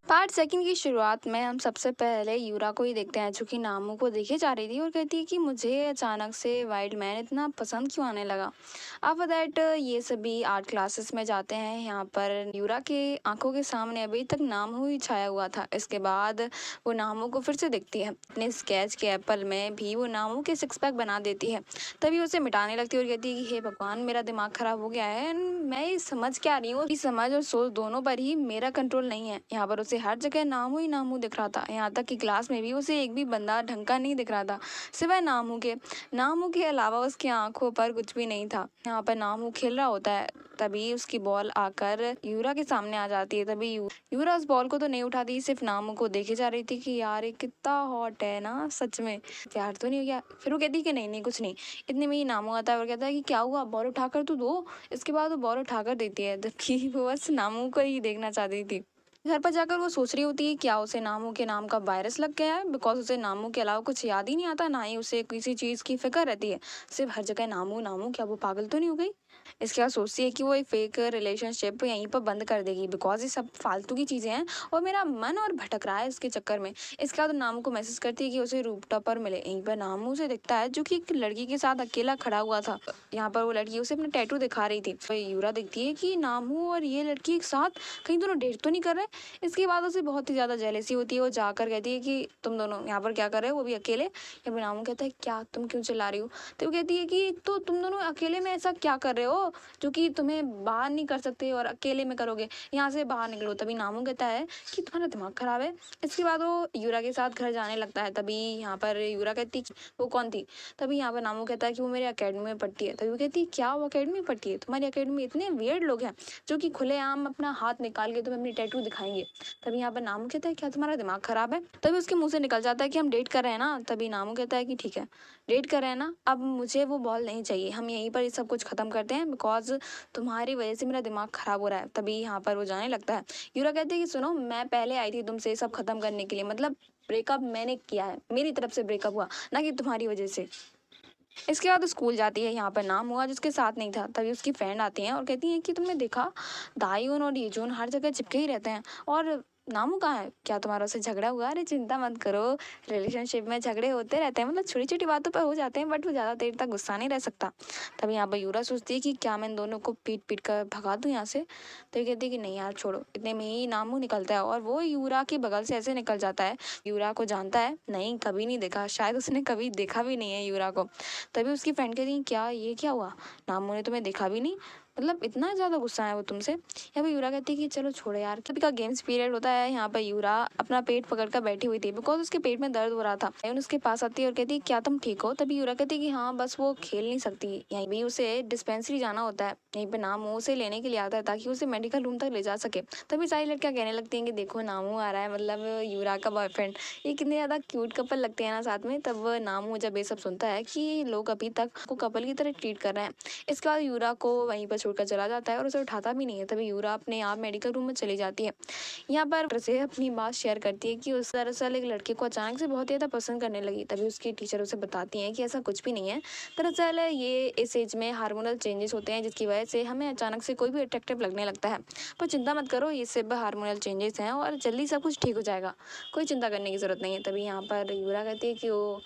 Part second की शुरुआत में हम सबसे पहले यूरा को ही देखते हैं, जो कि नामू को देखे जा रही थी और कहती है कि मुझे अचानक से वाइल्ड मैन इतना पसंद क्यों आने लगा। आफ्टर दैट ये सभी आर्ट क्लासेस में जाते हैं। यहाँ पर यूरा के आंखों के सामने अभी तक नामू ही छाया हुआ था। इसके बाद वो नामू को फिर से देखती है। अपने स्केच के एप्पल में भी वो नामू के सिक्स पैक बना देती है। तभी उसे मिटाने लगती है और कहती है कि हे भगवान, मेरा दिमाग खराब हो गया है। मैं ये समझ क्या रही हूँ, समझ और सोच दोनों पर ही मेरा कंट्रोल नहीं है। यहाँ पर उसे हर जगह नामू ही नामू दिख रहा था। यहाँ तक कि क्लास में भी उसे एक भी बंदा ढंग का नहीं दिख रहा था, सिवाय नामू के अलावा उसकी आंखों पर कुछ भी नहीं था। यहाँ पर नामू खेल रहा होता है, तभी उसकी बॉल आकर यूरा के सामने आ जाती है। तभी यूरा उस बॉल को तो नहीं उठाती, सिर्फ नामू को देखे जा रही थी कि यार ये कितना हॉट है ना, सच में प्यार तो नहीं हो गया। फिर वो कहती है कि नहीं नहीं कुछ नहीं। इतने में ही नामू आता है और कहता है कि क्या हुआ, बॉल उठाकर तू दो। इसके बाद वो बॉल उठाकर देती है, जबकि वो बस नामू को ही देखना चाहती थी। घर पर जाकर वो सोच रही होती है क्या उसे नामू के नाम का वायरस लग गया है, बिकॉज उसे नामू के अलावा कुछ याद ही नहीं आता, ना ही उसे किसी चीज़ की फिक्र रहती है। सिर्फ हर जगह नामू नामू, क्या वो पागल तो नहीं हो गई। इसके बाद सोचती है कि वो एक फेक रिलेशनशिप यहीं पर बंद कर देगी, बिकॉज ये सब फालतू की चीज़ें हैं और मेरा मन और भटक रहा है इसके चक्कर में। इसके बाद नामू को मैसेज करती है कि उसे रूफटॉप पर मिले। यहीं पर नामू उसे दिखता है, जो कि एक लड़की के साथ अकेला खड़ा हुआ था। यहाँ पर वो लड़की उसे अपना टैटू दिखा रही थी। तो यूरा देखती है कि नामू और ये लड़की एक साथ, कहीं दोनों डेट तो नहीं कर रहे। इसके बाद उसे बहुत ही ज़्यादा जेलेसी होती है। वो जाकर कहती है कि तुम दोनों यहाँ पर क्या कर रहे हो, वो भी अकेले। या नामू कहता है क्या तुम क्यों चिल्ला रही हो। तो वो कहती है कि तो तुम दोनों अकेले में ऐसा क्या कर रहे हो जो कि तुम्हें बाहर नहीं कर सकते और अकेले में करोगे, यहाँ से बाहर निकलो। तभी नामू कहता है कि तुम्हारा दिमाग खराब है। इसके बाद वो यूरा के साथ घर जाने लगता है। तभी यहाँ पर यूरा कहती वो कौन थी। तभी यहाँ पर नामू कहता है कि वो मेरे अकेडमी में पढ़ती है। तभी वो कहती है क्या वो अकेडमी में पढ़ती है, तुम्हारी अकेडमी में इतने वियर्ड लोग हैं जो कि खुलेआम अपना हाथ निकाल के तुम्हें अपनी टैटू दिखाएंगे। तभी यहाँ पर नामू कहता है क्या तुम्हारा दिमाग खराब है। तभी उसके मुंह से निकल जाता है कि हम डेट कर रहे हैं ना। तभी नामू कहता है कि ठीक है डेट कर रहे हैं ना, अब मुझे वो बॉल नहीं चाहिए, हम यहीं पर ये सब कुछ खत्म करते हैं, बिकॉज तुम्हारी वजह से मेरा दिमाग खराब हो रहा है। तभी यहाँ पर वो जाने लगता है। यूरा कहती है कि सुनो, मैं पहले आई थी तुमसे ये सब खत्म करने के लिए, मतलब ब्रेकअप मैंने किया है, मेरी तरफ से ब्रेकअप हुआ, ना कि तुम्हारी वजह से। इसके बाद स्कूल जाती है। यहाँ पर नाम हुआ जिसके साथ नहीं था। तभी उसकी फ्रेंड आती हैं और कहती हैं कि तुमने देखा दायून और येजून हर जगह चिपके ही रहते हैं और नामू कहाँ है, क्या तुम्हारा उससे झगड़ा हुआ। अरे चिंता मत करो, रिलेशनशिप में झगड़े होते रहते हैं, मतलब छोटी छोटी बातों पर हो जाते हैं, बट वो ज़्यादा देर तक गुस्सा नहीं रह सकता। तभी यहाँ पर यूरा सोचती है कि क्या मैं इन दोनों को पीट पीट कर भगा दूँ यहाँ से। तो ये कहती है कि नहीं यार छोड़ो। इतने में ही नामू निकलता है और वो यूरा के बगल से ऐसे निकल जाता है। यूरा को जानता है नहीं, कभी नहीं देखा, शायद उसने कभी देखा भी नहीं है यूरा को। तभी उसकी फ्रेंड कहती है क्या ये क्या हुआ, नामू ने तुम्हें देखा भी नहीं, मतलब इतना ज़्यादा गुस्सा है वो तुमसे। यहाँ पे यूरा कहती है कि चलो छोड़ो यार। कभी का गेम्स पीरियड होता है। यहाँ पर यूरा अपना पेट पकड़ कर बैठी हुई थी, बिकॉज उसके पेट में दर्द हो रहा था। एवन उसके पास आती है और कहती है क्या तुम ठीक हो। तभी यूरा कहती है कि हाँ, बस वो खेल नहीं सकती। यहीं भी उसे डिस्पेंसरी जाना होता है। यहीं पे नामू उसे लेने के लिए आता है ताकि उसे मेडिकल रूम तक ले जा सके। तभी सारी लड़कियाँ कहने लगती हैं कि देखो नामू आ रहा है, मतलब यूरा का बॉयफ्रेंड। ये कितने ज़्यादा क्यूट कपल लगते हैं ना साथ में। तब नामू जब ये सब सुनता है कि लोग अभी तक को कपल की तरह ट्रीट कर रहे हैं, इसके बाद यूरा को वहीं पर छोड़कर चला जाता है और उसे उठाता भी नहीं है। तभी यूरा अपने आप मेडिकल रूम में चली जाती है। यहाँ पर उसे अपनी बात शेयर करती है कि उस दरअसल एक लड़के को अचानक से बहुत ज़्यादा पसंद करने लगी। तभी उसकी टीचर उसे बताती हैं कि ऐसा कुछ भी नहीं है, दरअसल ये इस एज में हार्मोनल चेंजेस होते हैं, जिसकी वजह से हमें अचानक से कोई भी अट्रैक्टिव लगने लगता है। पर चिंता मत करो, ये सिर्फ हार्मोनल चेंजेस हैं और जल्दी सब कुछ ठीक हो जाएगा, कोई चिंता करने की ज़रूरत नहीं है। तभी यहाँ पर यूरा कहती है कि ओ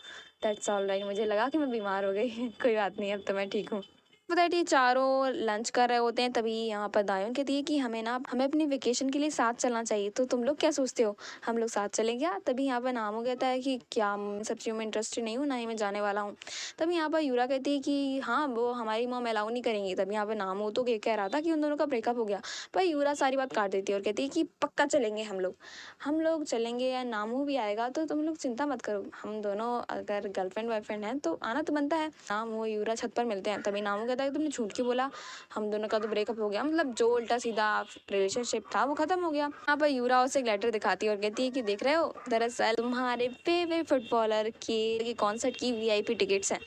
दैट्स ऑल राइट, मुझे लगा कि मैं बीमार हो गई कोई बात नहीं, अब तो मैं ठीक हूँ। बताइए ये चारों लंच कर रहे होते हैं। तभी यहाँ पर दायूं कहती है कि हमें अपनी वेकेशन के लिए साथ चलना चाहिए, तो तुम लोग क्या सोचते हो, हम लोग साथ चलें क्या। तभी यहाँ पर नामू कहता है कि क्या मैं सब चीज़ों में इंटरेस्टेड नहीं हूँ, ना ही मैं जाने वाला हूँ। तभी यहाँ पर यूरा कहती है कि हाँ, वो हमारी मॉम अलाउ नहीं करेंगी। तभी यहाँ पर नामू तो कह रहा था कि उन दोनों का ब्रेकअप हो गया, पर यूरा सारी बात काट देती है और कहती है कि पक्का चलेंगे हम लोग चलेंगे, या नामू भी आएगा, तो तुम लोग चिंता मत करो, हम दोनों अगर गर्लफ्रेंड बॉयफ्रेंड हैं तो आना तो बनता है। नामू और यूरा छत पर मिलते हैं। तभी नामू कहता है तुमने झूठ क्यों बोला, हम दोनों का तो ब्रेकअप हो गया, मतलब जो उल्टा सीधा रिलेशनशिप था वो खत्म हो गया। यहाँ पर यूरा उसे एक लेटर दिखाती है और कहती है कि देख रहे हो, दरअसल तुम्हारे फेवरेट फुटबॉलर के कॉन्सर्ट की वीआईपी टिकट्स हैं,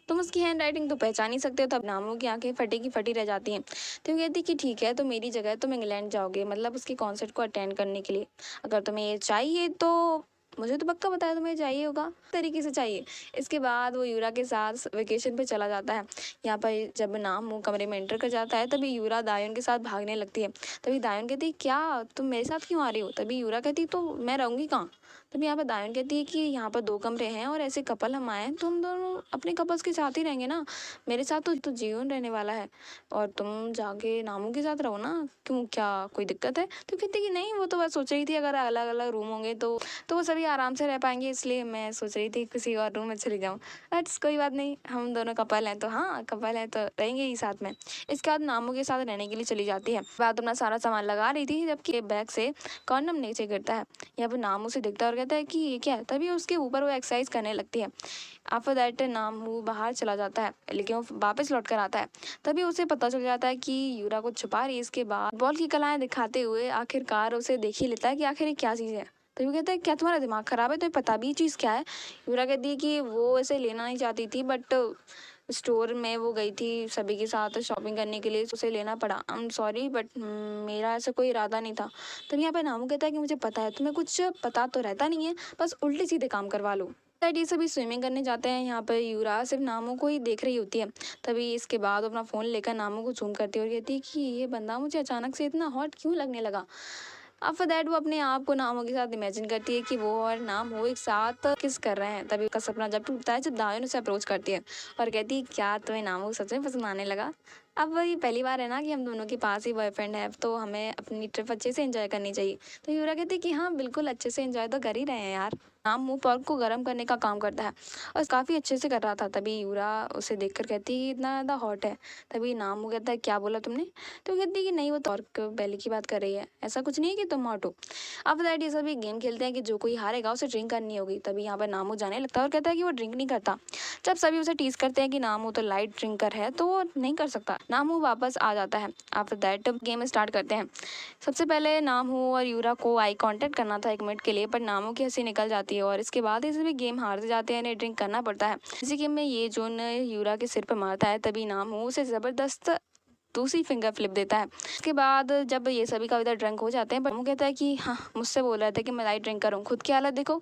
तुम उसकी हैंड राइटिंग तो पहचान ही सकते हो। तब नामू की आंखें फटी की फटी रह जाती हैं। तो वो कहती कि ठीक है, तो मेरी जगह तुम इंग्लैंड जाओगे, मतलब उसके कॉन्सर्ट को अटेंड करने के लिए, अगर तुम्हें ये चाहिए तो मुझे तो पक्का पता है तुम्हें चाहिए होगा, तरीके से चाहिए। इसके बाद वो यूरा के साथ वेकेशन पे चला जाता है। यहाँ पर जब नामू कमरे में एंटर कर जाता है तभी यूरा दायून के साथ भागने लगती है। तभी दायून कहती है क्या तुम मेरे साथ क्यों आ रही हो? तभी यूरा कहती है तो मैं रहूंगी कहाँ? तभी यहाँ पर दायून कहती है कि यहाँ पर 2 कमरे हैं और ऐसे कपल हम आए हैं, तुम दोनों अपने कपल्स के साथ ही रहेंगे ना, मेरे साथ तो जीवन रहने वाला है और तुम जाके नामू के साथ रहो ना, क्यों क्या कोई दिक्कत है? तो कहती कि नहीं, वो तो बस सोच रही थी अगर अलग अलग रूम होंगे तो वो सभी आराम से रह पाएंगे, इसलिए मैं सोच रही थी किसी और रूम में चली जाऊँ। दैट्स कोई बात नहीं, हम दोनों कपल हैं तो हाँ, कपल हैं तो रहेंगे ही साथ में। इसके बाद नामू के साथ रहने के लिए चली जाती है। बाद अपना सारा सामान लगा रही थी जबकि बैग से कॉन्डम नीचे गिरता है। यहाँ पर नामू से दिखता है और कहता है कि ये क्या है? तभी उसके ऊपर वो एक्सरसाइज करने लगती है। आफ्टर दैट नामू बाहर चला जाता है लेकिन वो वापस लौट कर आता है। तभी उसे पता चल जाता है कि यूरा को छुपा रही है। इसके बाद बॉल की कलाएं दिखाते हुए आखिरकार उसे देख ही लेता है कि आखिर ये क्या चीज़ है। तो वो कहता है क्या तुम्हारा दिमाग खराब है? तुम्हें पता भी ये चीज़ क्या है? यूरा कहती है कि वो ऐसे लेना नहीं चाहती थी बट स्टोर में वो गई थी सभी के साथ शॉपिंग करने के लिए, उसे लेना पड़ा। आई एम सॉरी बट मेरा ऐसा कोई इरादा नहीं था। तब यहाँ पे नामू कहता है कि मुझे पता है, तुम्हें कुछ पता तो रहता नहीं है, बस उल्टे सीधे काम करवा लो। शायद ये सभी स्विमिंग करने जाते हैं। यहाँ पर यूरा सिर्फ नामू को ही देख रही होती है। तभी इसके बाद वो अपना फ़ोन लेकर नामू को जूम करती है और कहती है कि ये बंदा मुझे अचानक से इतना हॉट क्यों लगने लगा। आफ्टर दैट वो अपने आप को नामू के साथ इमेजिन करती है कि वो और नामू एक साथ किस कर रहे हैं। तभी उसका सपना जब टूटता है जब दायून उसे अप्रोच करती है और कहती है क्या तुम्हें नामू सच में पसंद आने लगा? अब ये पहली बार है ना कि हम दोनों के पास ही बॉयफ्रेंड है, तो हमें अपनी ट्रिप अच्छे से एंजॉय करनी चाहिए। तो यूरा कहती है कि हाँ बिल्कुल, अच्छे से एंजॉय तो कर ही रहे हैं यार। नामू पर्क को गर्म करने का काम करता है और काफ़ी अच्छे से कर रहा था। तभी यूरा उसे देखकर कहती है इतना ज़्यादा हॉट है। तभी नामू कहता है क्या बोला तुमने? तो कहती है कि नहीं, वो पर्क बेली की बात कर रही है, ऐसा कुछ नहीं है कि तुम हॉट हो। आफ्टर दैट ये सभी गेम खेलते हैं कि जो कोई हारेगा उसे ड्रिंक करनी होगी। तभी यहाँ पर नामू जाने लगता है और कहता है कि वो ड्रिंक नहीं करता। जब सभी उसे टीज करते हैं कि नामू तो लाइट ड्रिंकर है तो वो नहीं कर सकता, नामू वापस आ जाता है। आफ्टर दैट गेम स्टार्ट करते हैं। सबसे पहले नामू और यूरा को आई कांटेक्ट करना था 1 मिनट के लिए, पर नामू की हंसी निकल जाती है और इसके बाद ये सभी गेम हारते जाते हैं, इन्हें ड्रिंक करना पड़ता है। इसी गेम में ये जोन यूरा के सिर पर मारता है। तभी नामू उसे ज़बरदस्त दूसरी फिंगर फ्लिप देता है। उसके बाद जब ये सभी कविता ड्रिंक हो जाते हैं, पर वो कहता है कि हाँ मुझसे बोल रहे थे कि मैं लाइट ड्रिंक करूँ, खुद की हालत देखो,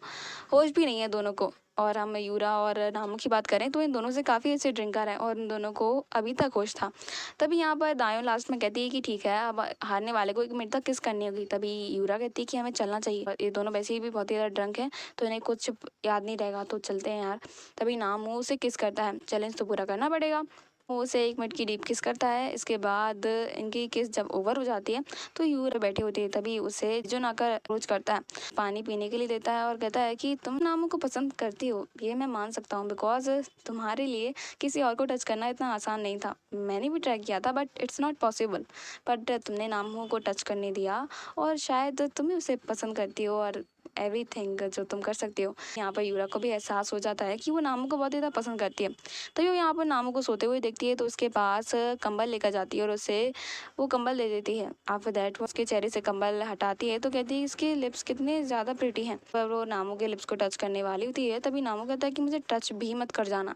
होश भी नहीं है दोनों को। और हम यूरा और नामू की बात करें तो इन दोनों से काफ़ी अच्छे ड्रिंकर हैं और इन दोनों को अभी तक होश था। तभी यहाँ पर दायूं लास्ट में कहती है कि ठीक है, अब हारने वाले को 1 मिनट तक किस करनी होगी। तभी यूरा कहती है कि हमें चलना चाहिए, और ये दोनों वैसे ही भी बहुत ही ज़्यादा ड्रंक हैं तो इन्हें कुछ याद नहीं रहेगा, तो चलते हैं यार। तभी नामू उसे किस करता है, चैलेंज तो पूरा करना पड़ेगा। वो उसे 1 मिनट की डीप किस करता है। इसके बाद इनकी किस जब ओवर हो जाती है तो यूरा बैठे होते हैं। तभी उसे जो नाकर अप्रोच करता है, पानी पीने के लिए देता है और कहता है कि तुम नामू को पसंद करती हो, ये मैं मान सकता हूँ, बिकॉज तुम्हारे लिए किसी और को टच करना इतना आसान नहीं था। मैंने भी ट्राई किया था but it's not possible, but तुमने नामू को टच करने दिया और शायद तुम ही उसे पसंद करती हो और एवरीथिंग जो तुम कर सकती हो। यहाँ पर यूरा को भी एहसास हो जाता है कि वो नामू को बहुत ज़्यादा पसंद करती है। तभी वो यहाँ पर नामू को सोते हुए देखती है तो उसके पास कंबल लेकर जाती है और उसे वो कंबल दे देती है। आफ्टर दैट वो उसके चेहरे से कंबल हटाती है तो कहती है इसके लिप्स कितने ज़्यादा प्रिटी हैं। पर वो नामू के लिप्स को टच करने वाली होती है तभी नामू कहता है कि मुझे टच भी मत कर जाना।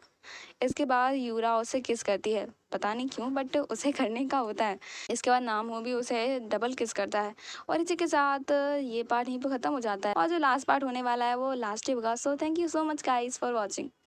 इसके बाद यूरा उसे किस करती है, पता नहीं क्यों बट उसे करने का होता है। इसके बाद नामू भी उसे डबल किस करता है और इसी के साथ ये पार्ट यहीं पर ख़त्म हो जाता है और जो लास्ट पार्ट होने वाला है वो लास्ट ही होगा। So thank you so much guys for watching.